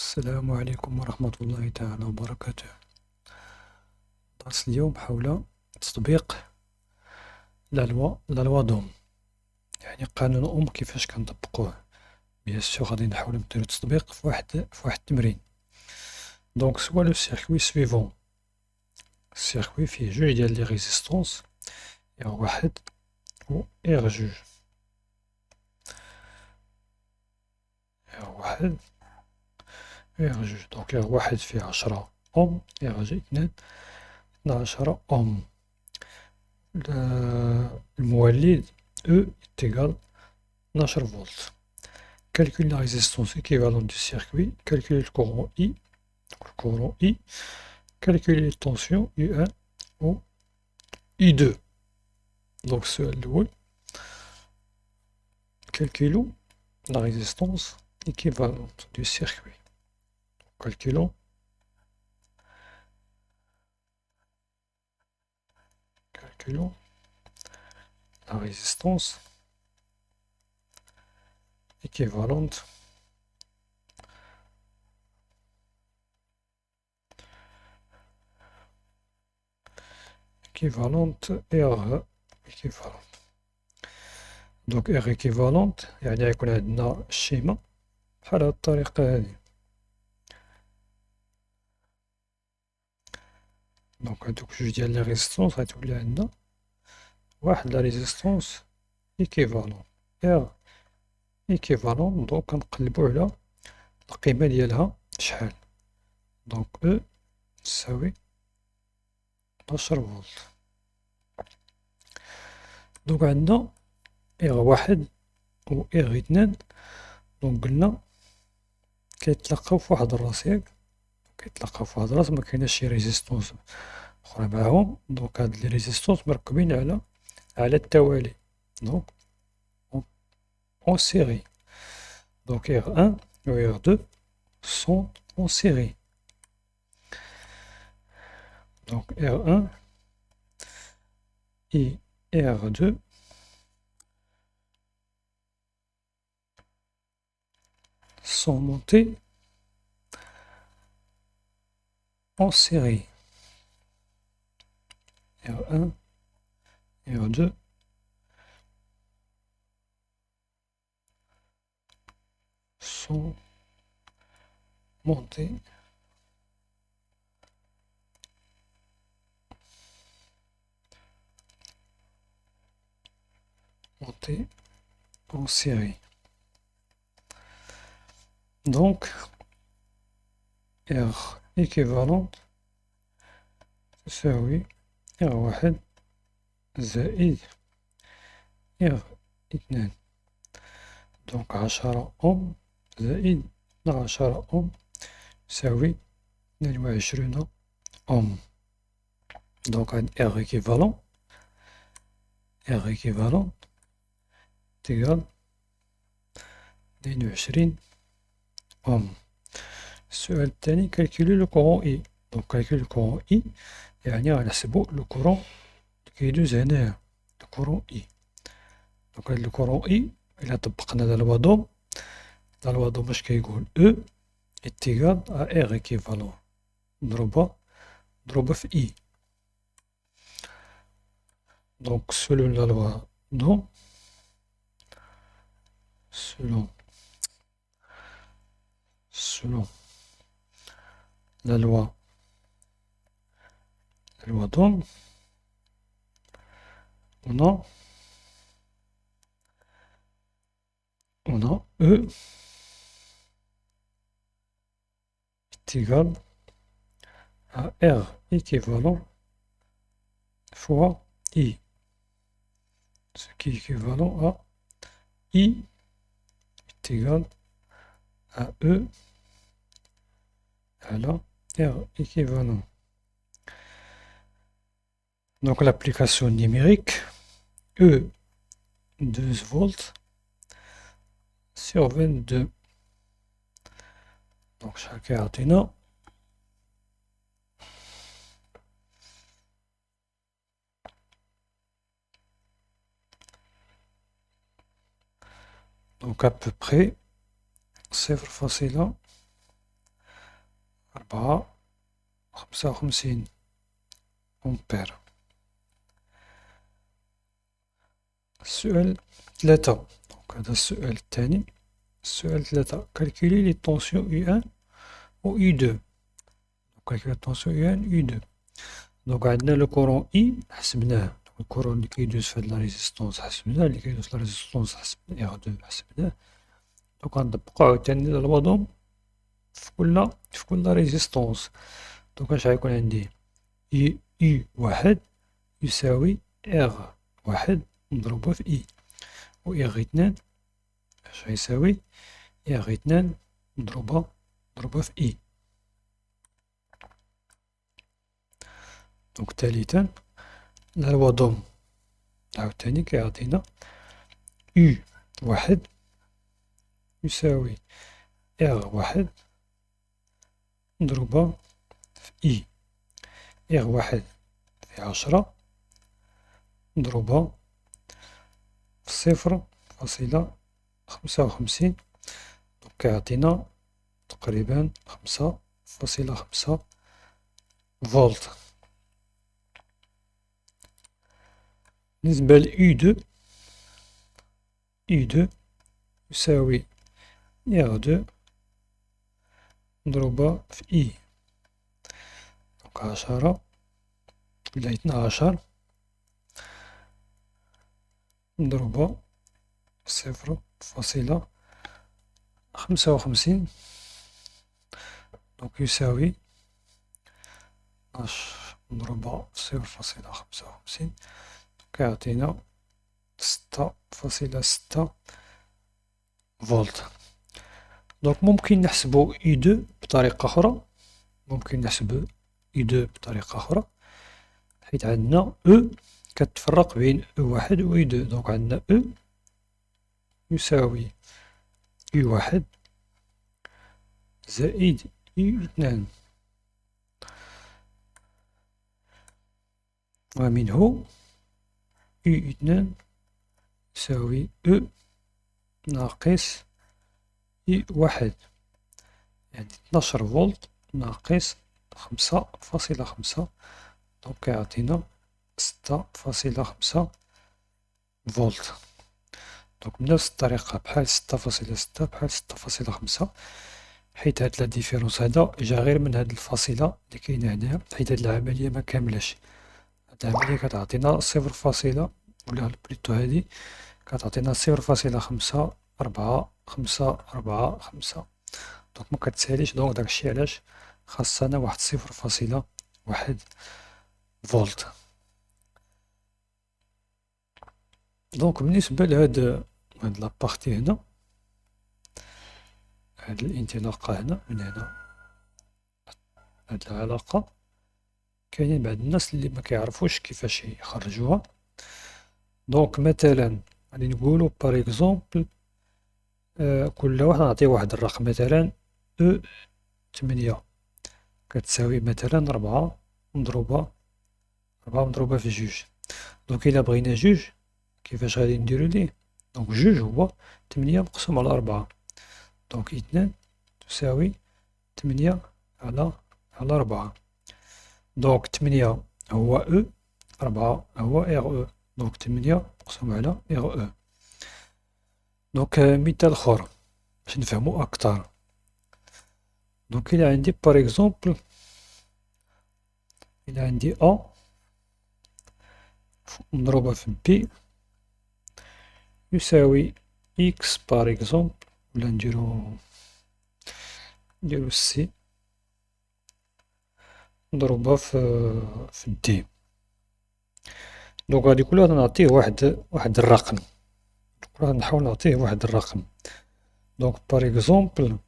السلام عليكم ورحمة الله تعالى وبركاته. درس اليوم حول تطبيق لا لوا دوم، يعني قانون كيفاش كنطبقوه. بيان سور غادي نحاولو نديرو تطبيق في واحد التمرين. دونك سوا لو سيركوي سويفون، السيركوي فيه جوج ديال لي ريزيستونس، R1 و R2. R1 و R2. دونك R1 فيه 10 أوم، R2 12 أوم. المولد E est égal à 12 volts. Calculer la résistance équivalente du circuit, calculer le courant I, calculer les tensions U1 ou U2. Donc السؤال الأول، calculons la résistance équivalente du circuit. Calculons la résistance équivalente R équivalente. Donc R équivalente يعني يكون عندنا الشيمة بحال هاد الطريقة هادي. دونك هادوك جوج ديال لي ريزيستونس غتولي عندنا واحد لا ريزيستونس إيكيفالون R إيكيفالون. دونك كنقلبو على القيمة ديالها شحال. دونك E تساوي 12 فولت. دونك عندنا R1 و R2. دونك قلنا كيتلاقاو فواحد الراس، ياك؟ كيتلاقاو فواحد الراس، مكايناش شي ريزيستونس أخرى معاهم. دونك هاد لي ريزيستونس مركبين على التوالي، دونك en série. Donc R1 et R2 sont en série. Donc R1 et R2 sont montés en série. R1 et R2 sont montés en série. Donc R équivalente تساوي R1 زائد R2. دونك 10 أوم زائد 12 أوم يساوي 22 أوم. دونك عند R équivalent تيغال 22 أوم. السؤال الثاني، كالكولي لو كورون I. دونك كالكولي لو كورون I يعني غنحسبو لو كورون لي كيدوز هنايا، لو كورون I. دونك هاد لو كورون I إلا طبقنا لا لوا دوم، لا لوا دوم اش كيقول E est égal à R équivalent مضروبة في I. Donc selon la loi d'Ohm, selon la loi d'Ohm, on a E est égal à R équivalent fois I, ce qui est équivalent à I est égal à E à la R équivalent. Donc l'application numérique, E 12 volts sur 22. Donc chaque Arduino. Donc à peu près, c'est facile. 55 أمبير. السؤال 3، هذا السؤال الثاني. السؤال 3، calculer les tensions U1 و U2. calculer les tensions U1 U2. دونك عندنا لو كورون I حسبناه، الكورون اللي كيدوز في هاد لا ريزيستونس حسبناه، اللي كيدوز في لا ريزيستونس حسبنا R2 حسبناه. دونك غنطبقو عاوتاني الوضع في كل ريزيستونس. دونك اش غيكون عندي؟ I واحد يساوي R واحد مضروبة في I، و R اثنان اش غيساوي؟ R اثنان مضروبة في I. دونك ثالثا الوضع عاوتاني كيعطينا U واحد يساوي R واحد مضروبة في I. R واحد في 10 مضروبة في 0.55. دونك كيعطينا تقريبا 5.5 فولت. بالنسبة ل U2 يساوي R2 مضروبة في I. دونك 10 إلى 12 مضروبة في 0.55. دونك يساوي 12 مضروبة في 0.55 كيعطينا 6.6 فولت. دونك ممكن نحسبو U2 بطريقة أخرى، حيت عندنا E كتفرق بين E1 و E2. دونك عندنا E يساوي U1 زائد U2، ومنه U2 يساوي E ناقص I1، يعني 12 فولت ناقص 5.5. دونك كيعطينا 6.5 فولت. دونك بنفس الطريقة بحال 6.6 بحال 6.5، حيت هاد لا ديفيرونس هذا جا غير من هاد الفاصلة اللي كاينة هنايا، حيت هاد العملية مكاملاش. هاد العملية كتعطينا 0 ولا بليتو هادي كتعطينا 0.545. دونك مكتساليش. دونك داكشي علاش خاصنا واحد 0.1 فولت. دونك بالنسبة لهاد لابارتي هنا، هاد الانطلاقة هنا من هنا، هاد العلاقة، كاينين بعض الناس اللي مكيعرفوش كيفاش يخرجوها. دونك مثلا غادي نقولو باغ اكزومبل كل واحد نعطيه واحد الرقم، مثلا E8 كتساوي مثلا 4 مضروبة في جوج. دونك إلا بغينا جوج كيفاش غادي نديرو ليه؟ دونك جوج هو 8 مقسوم على 4. دونك اثنان تساوي 8 على 4. دونك 8 هو E، 4 هو RE. دونك 8 مقسوم على RE. دونك مثال اخر باش نفهمو اكتر. دونك إلا عندي باغ اكزومبل، إلا عندي A مضروبة في B يساوي X باغ اكزومبل، ولا نديرو C مضروبة في D. دونك غادي كل واحد نعطيه واحد الرقم، كل واحد نحاول نعطيه واحد الرقم. دونك باغ اكزومبل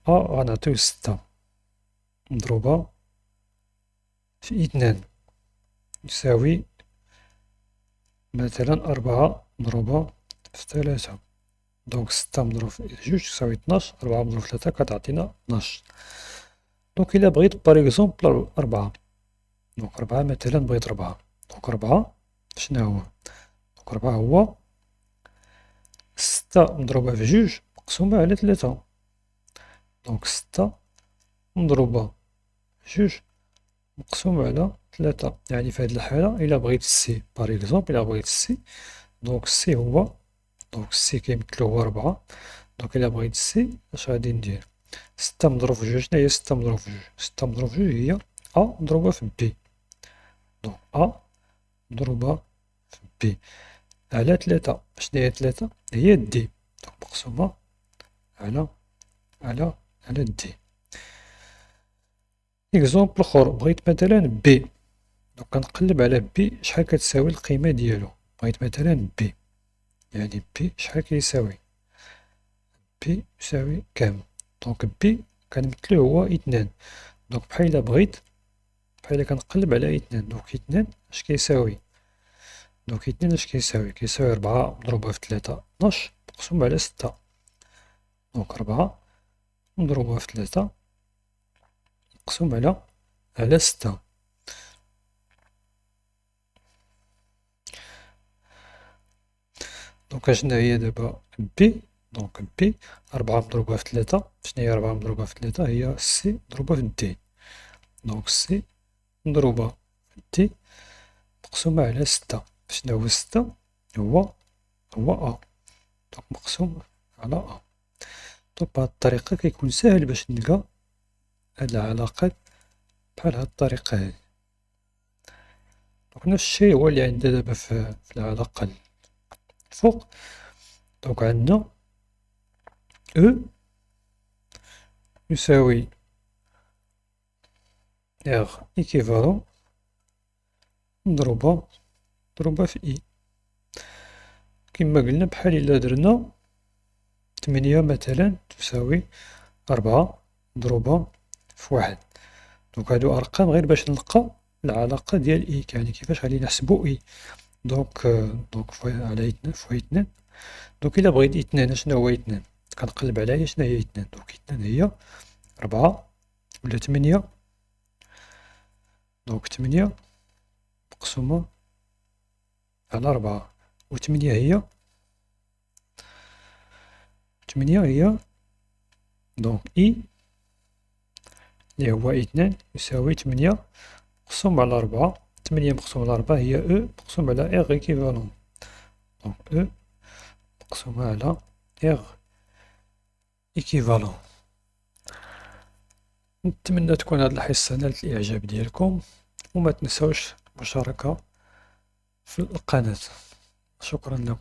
A غنعطيوه 6 مضروبة في اثنان يساوي مثلا 4 مضروبة في 3. دونك 6 مضروب في جوج يساوي 12، 4 مضروب في 3 كتعطينا 12. دونك إلا بغيت باغ اكزومبل 4، دونك 4 مثلا بغيت 4، دونك 4 شناهو؟ دونك 4 هو 6 مضروبة في جوج مقسومة على 3. دونك 6 مضروبة جوج مقسوم على تلاتة. يعني في هاد الحالة إلا بغيت السي باغ إكزومبل، إلا بغيت السي، دونك السي هو، دونك السي كيمثلو هو ربعة. دونك إلا بغيت السي اش غادي ندير؟ ستة مضروب في جوج. شناهي هي ستة مضروب في جوج؟ ستة مضروب في جوج هي أ مضروبة في بي. دونك أ مضروبة في بي على تلاتة. شناهي هي تلاتة؟ هي دي. دونك مقسومة على دي. إكزومبل لخر، بغيت مثلا بي، دونك كنقلب على بي شحال كتساوي القيمة ديالو. بغيت مثلا بي، يعني بي شحال كيساوي؟ بي يساوي كام؟ دونك بي كنمثلو هو اثنان. دونك بحال إلا بغيت، بحال إلا كنقلب على اثنان، دونك اثنان اش كيساوي؟ دونك اثنان اش كيساوي؟ كيساوي ربعة مضروبة في تلاتة طناش مقسوم على ستة. دونك ربعة مضروبة في تلاتة مقسوم على ستة. دونك اشنا هي دابا بي؟ دونك بي ربعة مضروبة في تلاتة. شناهي ربعة مضروبة في تلاتة؟ هي سي مضروبة في دي. دونك سي مضروبة في دي مقسومة على ستة. شناهو هو ستة؟ هو أ. دونك مقسوم على أ. دونك بهاد الطريقة كيكون ساهل باش نلقى هاد العلاقات بحال هاد الطريقة هادي. دونك نفس الشيء هو اللي عندنا دابا في العلاقة الفوق. دونك عندنا أو يساوي إغ إيكيفالون مضروبة في إي. كما قلنا بحال إلا درنا تمنية مثلا تساوي ربعة مضروبة في واحد. دونك هادو أرقام غير باش نلقى العلاقة ديال إي، يعني كيفاش غادي نحسبو إي. دونك على اثنان فوا اثنان. دونك إلا بغيت اثنان، اشنا هو اثنان؟ كنقلب على هي شنا هي اثنان. دونك اثنان هي ربعة ولا تمنية. دونك تمنية مقسومة على ربعة، و تمنية هي دونك إي اللي هو اثنان يساوي تمنية مقسوم على ربعة. تمنية مقسوم على ربعة هي أو مقسوم على إغ إيكيفالون. دونك أو مقسومة على إغ إيكيفالون. نتمنى تكون هاد الحصة نالت الإعجاب ديالكم، وما تنساوش المشاركة في القناة. شكرا لكم.